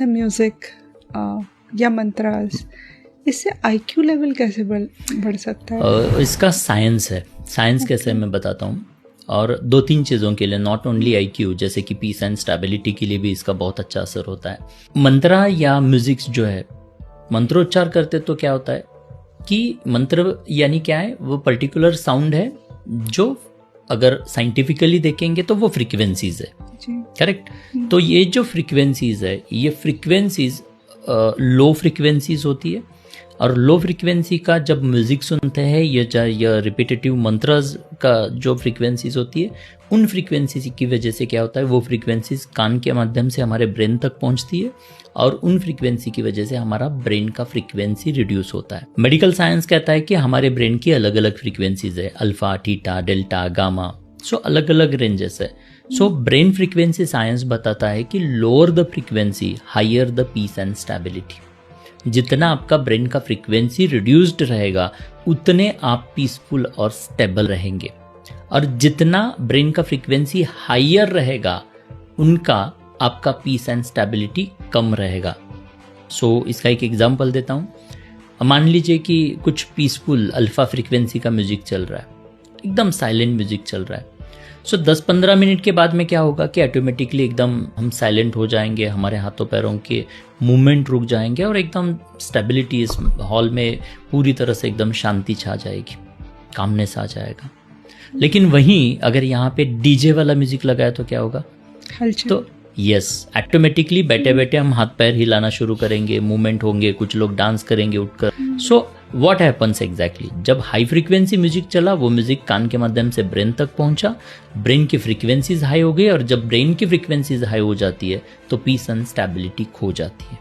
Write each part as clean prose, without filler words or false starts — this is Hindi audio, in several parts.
म्यूजिक या मंत्रास, इससे आईक्यू लेवल कैसे बढ़ सकता है? इसका साइंस है। साइंस कैसे मैं बताता हूँ। और 2-3 चीज़ों के लिए, नॉट ओनली आईक्यू, जैसे कि पीस एंड स्टेबिलिटी के लिए भी इसका बहुत अच्छा असर होता है। मंत्रा या म्यूजिक्स जो है, मंत्रोच्चार करते तो क्या होता है कि मंत्र यानी क्या है, वो पर्टिकुलर साउंड है जो अगर साइंटिफिकली देखेंगे तो वो फ्रीक्वेंसीज है, करेक्ट। तो ये जो फ्रीक्वेंसीज है, ये फ्रीक्वेंसीज लो फ्रीक्वेंसीज होती है। और लो फ्रीक्वेंसी का जब म्यूजिक सुनते हैं, ये रिपीटेटिव मंत्रस का जो फ्रीक्वेंसीज होती है, उन फ्रीक्वेंसीज की वजह से क्या होता है, वो फ्रीक्वेंसीज कान के माध्यम से हमारे ब्रेन तक पहुंचती है और उन फ्रीक्वेंसी की वजह से हमारा ब्रेन का फ्रीक्वेंसी रिड्यूस होता है। मेडिकल साइंस कहता है कि हमारे ब्रेन की अलग अलग फ्रीक्वेंसीज है, अल्फा, थीटा, डेल्टा, गामा, सो अलग अलग रेंजेस है। सो ब्रेन फ्रीक्वेंसी साइंस बताता है कि lower the frequency higher the peace and stability. जितना आपका ब्रेन का फ्रीक्वेंसी रिड्यूस्ड रहेगा उतने आप पीसफुल और स्टेबल रहेंगे, और जितना ब्रेन का फ्रीक्वेंसी हायर रहेगा उनका आपका पीस एंड स्टेबिलिटी कम रहेगा। सो इसका एक एग्जांपल देता हूँ। मान लीजिए कि कुछ पीसफुल अल्फा फ्रीक्वेंसी का म्यूजिक चल रहा है, एकदम साइलेंट म्यूजिक चल रहा है। सो 10-15 मिनट के बाद में क्या होगा कि ऑटोमेटिकली एकदम हम साइलेंट हो जाएंगे, हमारे हाथों पैरों के मूवमेंट रुक जाएंगे और एकदम स्टेबिलिटी इस हॉल में पूरी तरह से एकदम शांति छा जाएगी, कामनेस आ जाएगा। लेकिन वहीं अगर यहाँ पे डीजे वाला म्यूजिक लगाया तो क्या होगा, तो यस, ऑटोमेटिकली बैठे बैठे हम हाथ पैर हिलाना शुरू करेंगे, मूवमेंट होंगे, कुछ लोग डांस करेंगे उठकर। सो व्हाट हैपन्स एग्जैक्टली, जब हाई फ्रीक्वेंसी म्यूजिक चला, वो म्यूजिक कान के माध्यम से ब्रेन तक पहुंचा, ब्रेन की फ्रीक्वेंसीज हाई हो गई, और जब ब्रेन की फ्रीक्वेंसीज हाई हो जाती है तो पीस एंड स्टेबिलिटी खो जाती है।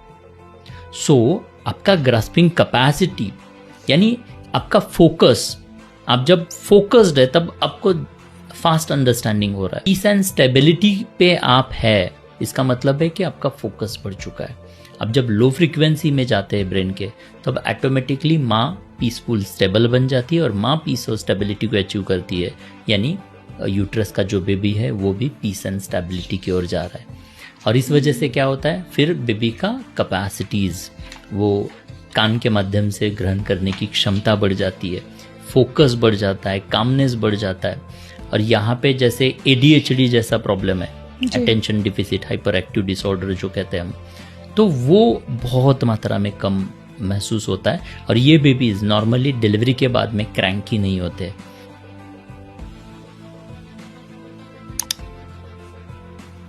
सो आपका ग्रास्पिंग कैपेसिटी यानी आपका फोकस, आप जब फोकस्ड है तब आपको फास्ट अंडरस्टैंडिंग हो रहा है। पीस एंड स्टेबिलिटी पे आप है, इसका मतलब है कि आपका फोकस बढ़ चुका है। अब जब लो फ्रीक्वेंसी में जाते हैं ब्रेन के, तब ऑटोमेटिकली माँ पीसफुल स्टेबल बन जाती है, और माँ पीस और स्टेबिलिटी को अचीव करती है, यानी यूट्रस का जो बेबी है वो भी पीस एंड स्टेबिलिटी की ओर जा रहा है। और इस वजह से क्या होता है, फिर बेबी का कैपेसिटीज, वो कान के माध्यम से ग्रहण करने की क्षमता बढ़ जाती है, फोकस बढ़ जाता है, कामनेस बढ़ जाता है। और यहाँ पे जैसे ADHD जैसा प्रॉब्लम है, attention deficit hyper active disorder जो कहते हैं हम, तो वो बहुत मात्रा में कम महसूस होता है। और ये बेबीज नॉर्मली डिलीवरी के बाद में क्रैंकी नहीं होते।